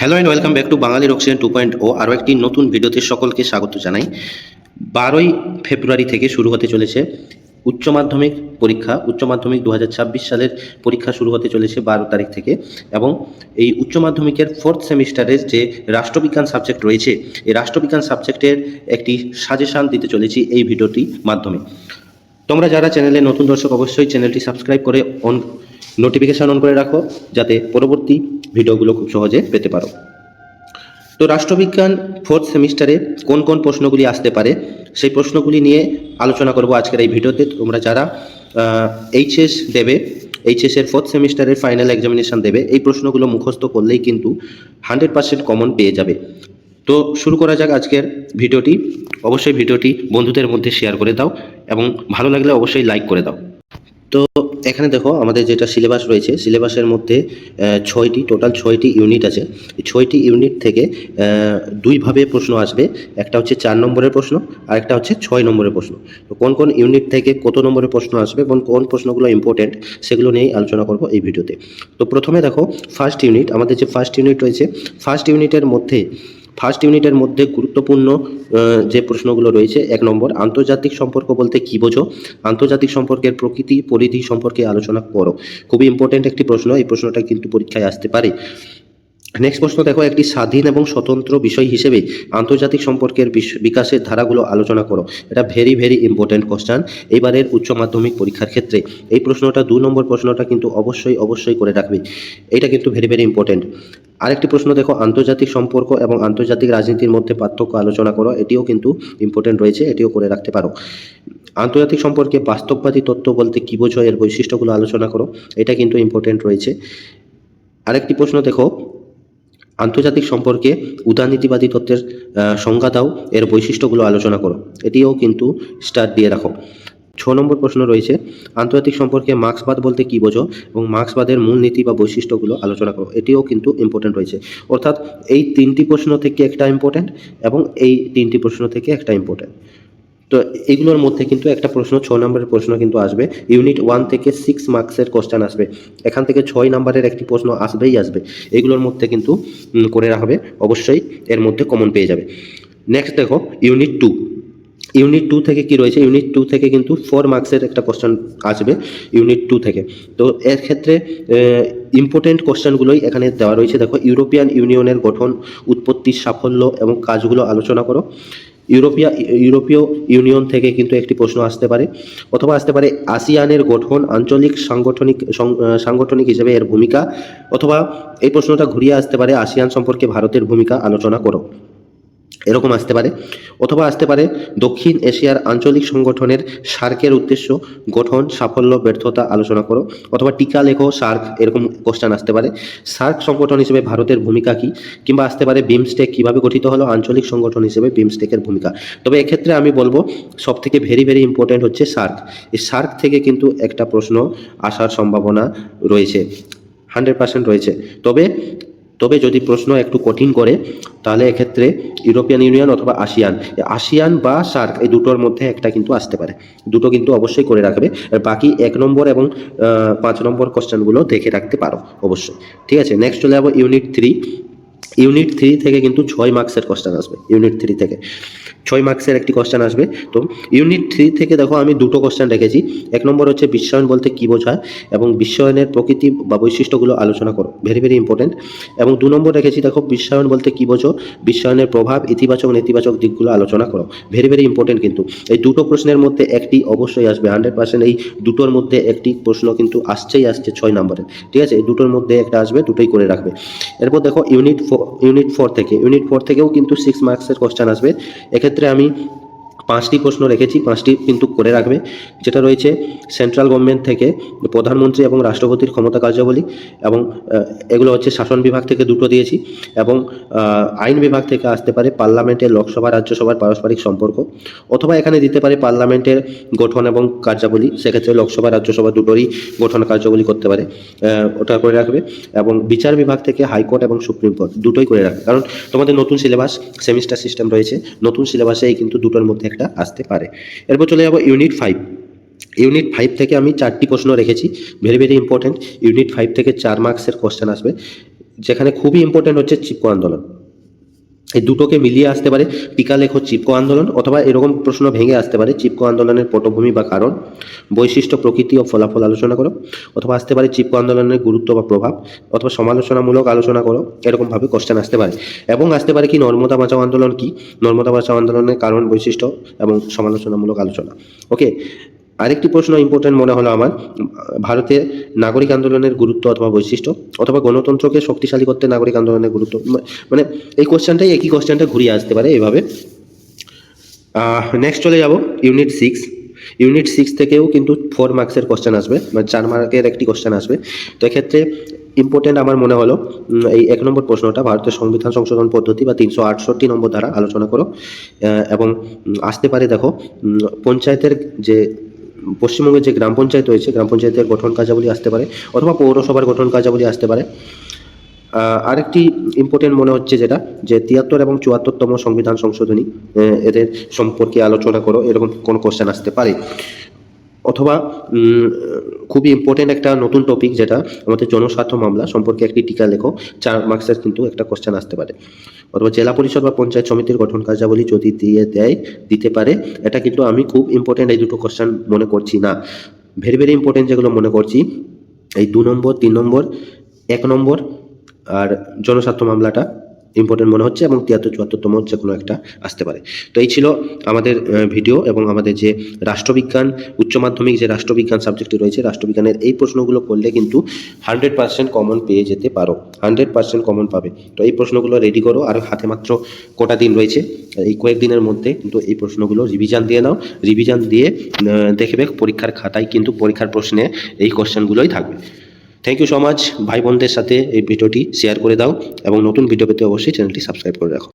Hello and welcome back to Bangali oxygen 2.0 আরও একটি নতুন ভিডিওতে সকলকে স্বাগত জানাই। 12ই ফেব্রুয়ারি থেকে শুরু হতে চলেছে উচ্চ মাধ্যমিক পরীক্ষা। উচ্চ মাধ্যমিক 2026 সালের পরীক্ষা শুরু হতে চলেছে 12 তারিখ থেকে, এবং এই উচ্চ মাধ্যমিকের 4th সেমিস্টারের যে রাষ্ট্রবিজ্ঞান সাবজেক্ট রয়েছে, এই রাষ্ট্রবিজ্ঞান সাবজেক্টের একটি সাজেশান দিতে চলেছি এই ভিডিওটির মাধ্যমে। তোমরা যারা চ্যানেলে নতুন দর্শক অবশ্যই চ্যানেলটি সাবস্ক্রাইব করে নোটিফিকেশান অন করে রাখো, যাতে পরবর্তী ভিডিওগুলো খুব সহজে পেতে পারো। তো রাষ্ট্রবিজ্ঞান 4th সেমিস্টারে কোন কোন প্রশ্নগুলি আসতে পারে সেই প্রশ্নগুলি নিয়ে আলোচনা করব আজকের এই ভিডিওতে। তোমরা যারা এইচএস দেবে, এইচএসের 4th সেমিস্টারের ফাইনাল এক্সামিনেশান দেবে, এই প্রশ্নগুলো মুখস্থ করলেই কিন্তু 100% কমন পেয়ে যাবে। তো শুরু করা যাক আজকের ভিডিওটি। অবশ্যই ভিডিওটি বন্ধুদের মধ্যে শেয়ার করে দাও এবং ভালো লাগলে অবশ্যই লাইক করে দাও। তো এখানে দেখো আমাদের যেটা সিলেবাস রয়েছে, সিলেবাসের মধ্যে টোটাল 6টি ইউনিট আছে। এই 6টি ইউনিট থেকে দুইভাবে প্রশ্ন আসবে, একটা হচ্ছে 4 নম্বরের প্রশ্ন আর একটা হচ্ছে 6 নম্বরের প্রশ্ন। তো কোন কোন ইউনিট থেকে কত নম্বরের প্রশ্ন আসবে এবং কোন প্রশ্নগুলো ইম্পর্টেন্ট সেগুলো নিয়েই আলোচনা করব এই ভিডিওতে। তো প্রথমে দেখো ফার্স্ট ইউনিট, আমাদের যে ফার্স্ট ইউনিট রয়েছে, ফার্স্ট ইউনিটের মধ্যে গুরুত্বপূর্ণ যে প্রশ্নগুলো রয়েছে, 1 নম্বর, আন্তর্জাতিক সম্পর্ক বলতে কী বোঝো? আন্তর্জাতিক সম্পর্কের প্রকৃতি পরিধি সম্পর্কে আলোচনা করো। খুবই ইম্পর্টেন্ট একটি প্রশ্ন, এই প্রশ্নটা কিন্তু পরীক্ষায় আসতে পারে। নেক্সট প্রশ্ন দেখো, একটি স্বাধীন এবং স্বতন্ত্র বিষয় হিসেবে আন্তর্জাতিক সম্পর্কের বিকাশের ধারাগুলো আলোচনা করো। এটা ভেরি ভেরি ইম্পর্টেন্ট কোশ্চেন এবারের উচ্চ মাধ্যমিক পরীক্ষার ক্ষেত্রে। এই প্রশ্নটা 2 নম্বর প্রশ্নটা কিন্তু অবশ্যই করে রাখবে, এটা কিন্তু ভেরি ভেরি ইম্পর্টেন্ট। আরেকটি প্রশ্ন দেখো, আন্তর্জাতিক সম্পর্ক এবং আন্তর্জাতিক রাজনীতির মধ্যে পার্থক্য আলোচনা করো। এটিও কিন্তু ইম্পর্টেন্ট রয়েছে, এটিও করে রাখতে পারো। আন্তর্জাতিক সম্পর্কে বাস্তববাদী তত্ত্ব বলতে কী বোঝো, এর বৈশিষ্ট্যগুলো আলোচনা করো। এটা কিন্তু ইম্পর্টেন্ট রয়েছে। আরেকটি প্রশ্ন দেখো, আন্তর্জাতিক সম্পর্কে উদারনীতিবাদী তত্ত্বের সংজ্ঞা দাও, এর বৈশিষ্ট্যগুলো আলোচনা করো। এটিও কিন্তু স্টার দিয়ে রাখো। 6 নম্বর প্রশ্ন রয়েছে, আন্তর্জাতিক সম্পর্কে মার্ক্সবাদ বলতে কী বোঝো এবং মার্ক্সবাদের মূলনীতি বা বৈশিষ্ট্যগুলো আলোচনা করো। এটিও কিন্তু ইম্পর্টেন্ট রয়েছে। অর্থাৎ এই 3টি প্রশ্ন থেকে একটা ইম্পর্টেন্ট এবং এই 3টি প্রশ্ন থেকে একটা ইম্পর্টেন্ট। তো এগুলোর মধ্যে কিন্তু একটা প্রশ্ন 6 নম্বরের প্রশ্ন কিন্তু আসবে। ইউনিট 1 থেকে 6 মার্কসের কোশ্চেন আসবে, এখান থেকে 6 নম্বরের একটি প্রশ্ন আসবেই আসবে। এগুলোর মধ্যে কিন্তু করে রাখবে, অবশ্যই এর মধ্যে কমন পেয়ে যাবে। নেক্সট দেখো ইউনিট 2 থেকে কি রয়েছে? ইউনিট 2 থেকে কিন্তু 4 মার্কসের একটা কোশ্চেন আসবে ইউনিট 2 থেকে। তো এর ক্ষেত্রে ইম্পর্টেন্ট কোশ্চেনগুলোই এখানে দেওয়া রয়েছে। দেখো, ইউরোপিয়ান ইউনিয়নের গঠন, উৎপত্তির সাফল্য এবং কাজগুলো আলোচনা করো। ইউরোপীয় ইউনিয়ন থেকে কিন্তু একটি প্রশ্ন আসতে পারে, অথবা আসতে পারে আসিয়ানের গঠন, আঞ্চলিক সাংগঠনিক হিসেবে এর ভূমিকা, অথবা এই প্রশ্নটা ঘুরিয়ে আসতে পারে আসিয়ান সম্পর্কে ভারতের ভূমিকা আলোচনা করো, এরকম আসতে পারে। অথবা আসতে পারে দক্ষিণ এশিয়ার আঞ্চলিক সংগঠনের সার্কের উদ্দেশ্য, গঠন, সাফল্য, ব্যর্থতা আলোচনা করো। অথবা টিকা লেখো সার্ক, এরকম কোশ্চেন আসতে পারে। সার্ক সংগঠন হিসেবে ভারতের ভূমিকা কী? কিংবা আসতে পারে বিমস্টেক কীভাবে গঠিত হলো, আঞ্চলিক সংগঠন হিসেবে বিমস্টেকের ভূমিকা। তবে এক্ষেত্রে আমি বলবো সবথেকে ভেরি ভেরি ইম্পর্টেন্ট হচ্ছে সার্ক। এই সার্ক থেকে কিন্তু একটা প্রশ্ন আসার সম্ভাবনা রয়েছে, 100% রয়েছে। তবে যদি প্রশ্ন একটু কঠিন করে, তাহলে এক্ষেত্রে ইউরোপিয়ান ইউনিয়ন অথবা আসিয়ান বা সার্ক, এই দুটোর মধ্যে একটা কিন্তু আসতে পারে। দুটো কিন্তু অবশ্যই করে রাখবে। আর বাকি 1 নম্বর এবং 5 নম্বর কোশ্চেনগুলো দেখে রাখতে পারো অবশ্যই। ঠিক আছে, নেক্সট চলে যাবো ইউনিট 3 থেকে কিন্তু 6 মার্কসের কোশ্চেন আসবে। ইউনিট 3 থেকে 6 মার্কসের একটি কোশ্চেন আসবে। তো ইউনিট 3 থেকে দেখো আমি দুটো কোশ্চেন রেখেছি। 1 নম্বর হচ্ছে বিশ্বায়ন বলতে কী বোঝায় এবং বিশ্বায়নের প্রকৃতি বা বৈশিষ্ট্যগুলো আলোচনা করো, ভেরি ভেরি ইম্পর্টেন্ট। এবং 2 নম্বর রেখেছি, দেখো বিশ্বায়ন বলতে কী বোঝো, বিশ্বায়নের প্রভাব, ইতিবাচক নেতিবাচক দিকগুলো আলোচনা করো, ভেরি ভেরি ইম্পর্টেন্ট। কিন্তু এই দুটো প্রশ্নের মধ্যে একটি অবশ্যই আসবে, 100%। এই দুটোর মধ্যে একটি প্রশ্ন কিন্তু আসছে 6 নম্বরের। ঠিক আছে, এই দুটোর মধ্যে একটা আসবে, দুটোই করে রাখবে। এরপর দেখো ইউনিট 4 থেকেও কিন্তু 6 মার্কসের কোশ্চেন আসবে। এক্ষেত্রে আমি 5টি প্রশ্ন রেখেছি, 5টি কিন্তু করে রাখবে। যেটা রয়েছে সেন্ট্রাল গভর্নমেন্ট থেকে প্রধানমন্ত্রী এবং রাষ্ট্রপতির ক্ষমতা কার্যাবলী, এবং এগুলো হচ্ছে শাসন বিভাগ থেকে দুটো দিয়েছি, এবং আইন বিভাগ থেকে আসতে পারে পার্লামেন্টের, লোকসভা রাজ্যসভার পারস্পরিক সম্পর্ক, অথবা এখানে দিতে পারে পার্লামেন্টের গঠন এবং কার্যাবলী, সেক্ষেত্রে লোকসভা রাজ্যসভা দুটোরই গঠন কার্যাবলী করতে পারে, ওটা করে রাখবে। এবং বিচার বিভাগ থেকে হাইকোর্ট এবং সুপ্রিম কোর্ট দুটোই করে রাখবে, কারণ তোমাদের নতুন সিলেবাস, সেমিস্টার সিস্টেম রয়েছে, নতুন সিলেবাসেই কিন্তু দুটোর মধ্যে একটা আসতে পারে। এরপর চলে যাবো ইউনিট 5 থেকে আমি 4টি প্রশ্ন রেখেছি, ভেরি ভেরি ইম্পর্টেন্ট। ইউনিট 5 থেকে 4 মার্কসের কোশ্চেন আসবে। যেখানে খুবই ইম্পর্টেন্ট হচ্ছে চিপকো আন্দোলন। এই দুটোকে মিলিয়ে আসতে পারে টিকা লেখো চিপকো আন্দোলন, অথবা এরকম প্রশ্ন ভেঙে আসতে পারে চিপকো আন্দোলনের পটভূমি বা কারণ, বৈশিষ্ট্য, প্রকৃতি ও ফলাফল আলোচনা করো, অথবা আসতে পারে চিপকো আন্দোলনের গুরুত্ব বা প্রভাব, অথবা সমালোচনামূলক আলোচনা করো। এরকমভাবে কোশ্চেন আসতে পারে। এবং আসতে পারে কি নর্মদা বাঁচাও আন্দোলন কি, নর্মদা বাঁচাও আন্দোলনের কারণ, বৈশিষ্ট্য এবং সমালোচনামূলক আলোচনা। ওকে, আরেকটি প্রশ্ন ইম্পর্টেন্ট মনে হলো আমার, ভারতে নাগরিক আন্দোলনের গুরুত্ব অথবা বৈশিষ্ট্য, অথবা গণতন্ত্রকে শক্তিশালী করতে নাগরিক আন্দোলনের গুরুত্ব। মানে এই কোশ্চেনটাই একই কোশ্চেনটা ঘুরিয়ে আসতে পারে এইভাবে। নেক্সট চলে যাব ইউনিট 6। ইউনিট 6 থেকেও কিন্তু 4 মার্কসের কোশ্চেন আসবে, মানে 4 মার্কের একটি কোশ্চেন আসবে। তো এক্ষেত্রে ইম্পর্টেন্ট আমার মনে হলো এই 1 নম্বর প্রশ্নটা, ভারতের সংবিধান সংশোধন পদ্ধতি বা 368 নম্বর ধারা আলোচনা করো। এবং আসতে পারে দেখো পঞ্চায়েতের যে পশ্চিমবঙ্গের যে গ্রাম পঞ্চায়েত রয়েছে, গ্রাম পঞ্চায়েতের গঠন কার্যাবলী আসতে পারে, অথবা পৌরসভার গঠন কার্যাবলী আসতে পারে। আরেকটি ইম্পর্টেন্ট মনে হচ্ছে যেটা, যে 73 এবং 74তম সংবিধান সংশোধনী, এদের সম্পর্কে আলোচনা করো, এরকম কোনো কোশ্চেন আসতে পারে। অথবা খুবই ইম্পর্টেন্ট একটা নতুন টপিক যেটা আমাদের জনস্বার্থ মামলা সম্পর্কে একটি টিকা লেখো, 4 মার্কসের কিন্তু একটা কোশ্চেন আসতে পারে। অথবা জেলা পরিষদ বা পঞ্চায়েত সমিতির গঠন কার্যাবলী যদি দিতে পারে। এটা কিন্তু আমি খুব ইম্পর্টেন্ট এই দুটো কোশ্চেন মনে করছি না, ভেরি ভেরি ইম্পর্টেন্ট যেগুলো মনে করছি এই 2 নম্বর, 3 নম্বর, 1 নম্বর আর জনস্বার্থ মামলাটা ইম্পর্টেন্ট মনে হচ্ছে, এবং 73-74তম যে কোনো একটা আসতে পারে। তো এই ছিল আমাদের ভিডিও, এবং আমাদের যে রাষ্ট্রবিজ্ঞান উচ্চ মাধ্যমিক যে রাষ্ট্রবিজ্ঞান সাবজেক্টটি রয়েছে, রাষ্ট্রবিজ্ঞানের এই প্রশ্নগুলো করলে কিন্তু 100% কমন পেয়ে যেতে পারো, 100% কমন পাবে। তো এই প্রশ্নগুলো রেডি করো, আর হাতে মাত্র কটা দিন রয়েছে, এই কয়েকদিনের মধ্যে কিন্তু এই প্রশ্নগুলো রিভিশন দিয়ে নাও। রিভিশন দিয়ে দেখবে পরীক্ষার খাতায় কিন্তু পরীক্ষার প্রশ্নে এই কোশ্চেনগুলোই থাকবে। Thank you so much. ভাই বোনদের সাথে এই ভিডিওটি শেয়ার করে দাও, এবং নতুন ভিডিও পেতে অবশ্যই চ্যানেলটি সাবস্ক্রাইব করে রাখো।